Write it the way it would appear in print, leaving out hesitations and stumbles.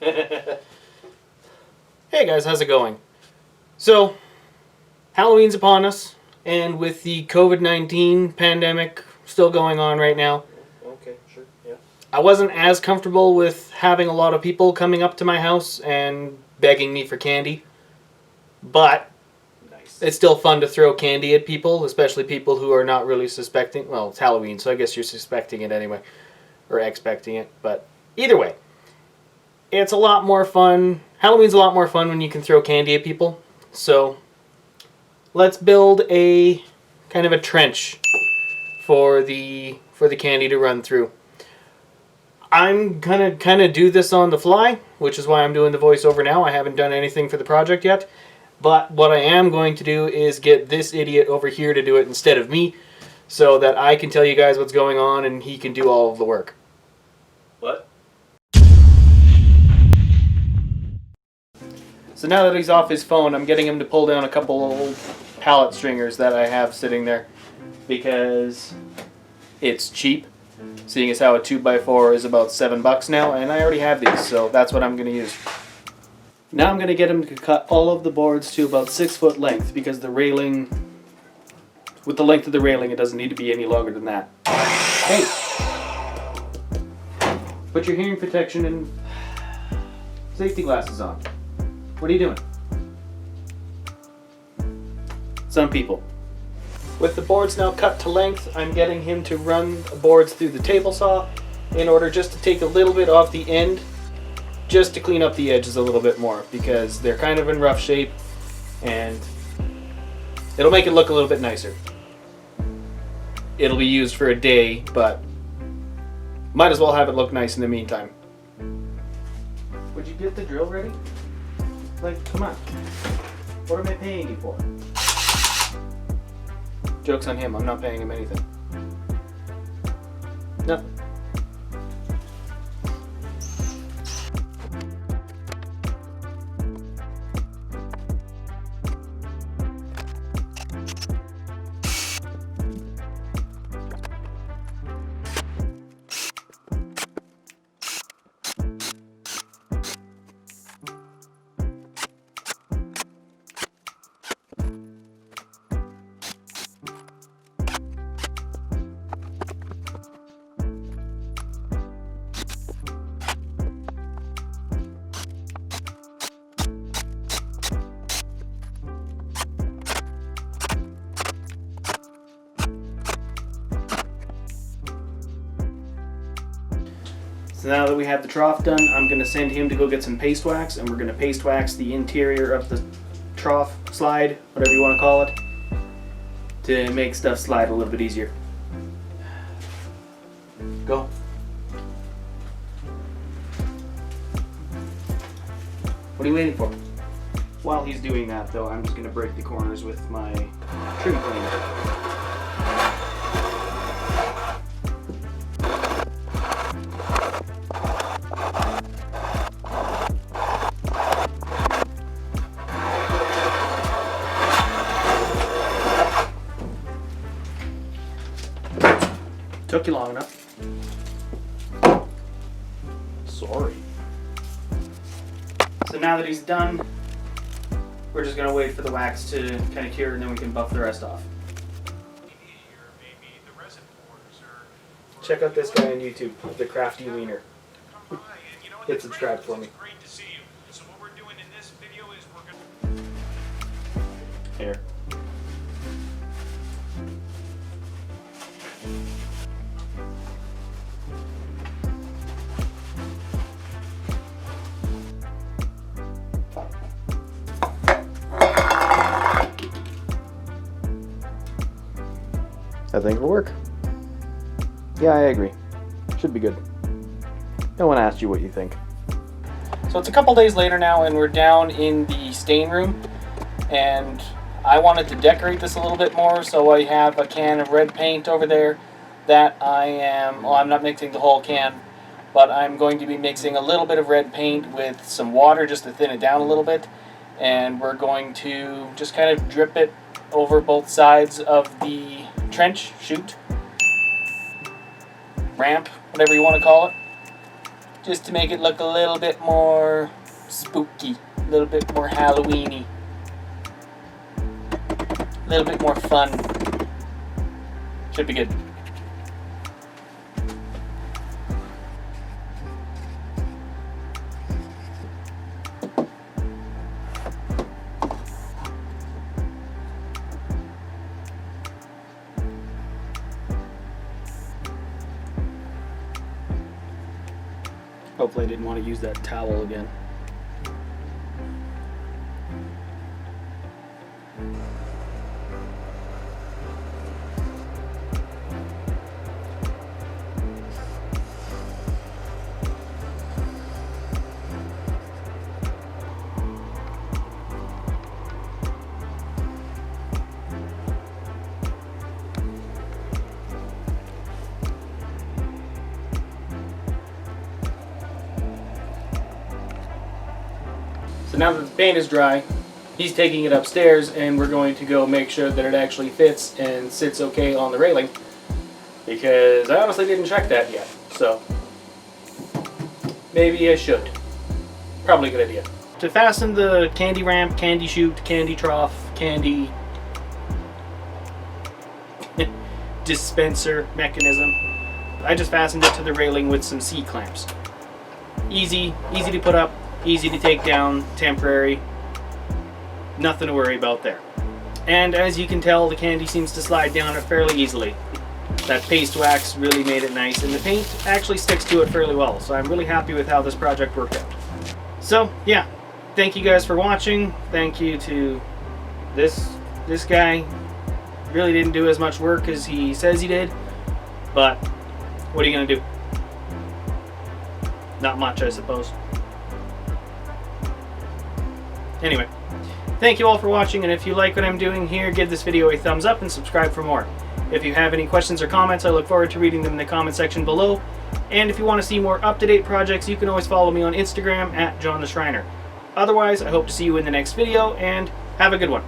Hey guys, how's it going? So, Halloween's upon us, and with the COVID-19 pandemic still going on right now, Okay, sure, yeah. I wasn't as comfortable with having a lot of people coming up to my house and begging me for candy. But Nice. it's still fun to throw candy at people, especially people who are not really suspecting. Well, it's Halloween, so I guess you're suspecting it anyway, or expecting it. But either way, it's a lot more fun. Halloween's a lot more fun when you can throw candy at people. So let's build a kind of a trench for the candy to run through. I'm gonna kind of do this on the fly, which is why I'm doing the voiceover now. I haven't done anything for the project yet. But what I am going to do is get this idiot over here to do it instead of me, so that I can tell you guys what's going on and he can do all of the work. What? So now that he's off his phone, I'm getting him to pull down a couple old pallet stringers that I have sitting there, because it's cheap, seeing as how a 2x4 is about $7 now, and I already have these, so that's what I'm going to use. Now I'm going to get him to cut all of the boards to about 6 foot length, because the railing, with the length of the railing, it doesn't need to be any longer than that. Hey! Put your hearing protection and safety glasses on. What are you doing? Some people. With the boards now cut to length, I'm getting him to run the boards through the table saw in order just to take a little bit off the end, just to clean up the edges a little bit more, because they're kind of in rough shape and it'll make it look a little bit nicer. It'll be used for a day, but might as well have it look nice in the meantime. Would you get the drill ready? Like, come on. What am I paying you for? Joke's on him, I'm not paying him anything. Nothing. So now that we have the trough done, I'm going to send him to go get some paste wax, and we're going to paste wax the interior of the trough slide, whatever you want to call it, to make stuff slide a little bit easier. Go. What are you waiting for? While he's doing that, though, I'm just going to break the corners with my trim cleaner. Took you long enough. Sorry. So now that he's done, we're just gonna wait for the wax to kind of cure, and then we can buff the rest off. Check out this guy on YouTube, the Crafty Wiener. Hit subscribe for me. Here. I think it'll work. Yeah, I agree. Should be good. No one asked you what you think. So it's a couple days later now, and we're down in the stain room, and I wanted to decorate this a little bit more, so I have a can of red paint over there that I'm not mixing the whole can, but I'm going to be mixing a little bit of red paint with some water just to thin it down a little bit, and we're going to just kind of drip it over both sides of the trench, chute, ramp, whatever you want to call it. just to make it look a little bit more spooky, a little bit more Halloween-y, a little bit more fun. Should be good. Hopefully I didn't want to use that towel again. So now that the paint is dry, he's taking it upstairs and we're going to go make sure that it actually fits and sits okay on the railing, because I honestly didn't check that yet. So maybe I should. Probably a good idea. To fasten the candy ramp, candy chute, candy trough, candy dispenser mechanism, I just fastened it to the railing with some C-clamps. Easy to put up, easy to take down, temporary, nothing to worry about there. And as you can tell, the candy seems to slide down it fairly easily. That paste wax really made it nice, and the paint actually sticks to it fairly well, so I'm really happy with how this project worked out. So yeah, thank you guys for watching. Thank you to this guy. Really didn't do as much work as he says he did, but what are you gonna do? Not much, I suppose. Anyway, thank you all for watching, and if you like what I'm doing here, give this video a thumbs up and subscribe for more. If you have any questions or comments, I look forward to reading them in the comment section below. And if you want to see more up-to-date projects, you can always follow me on Instagram at John the Schreiner. Otherwise, I hope to see you in the next video, and have a good one.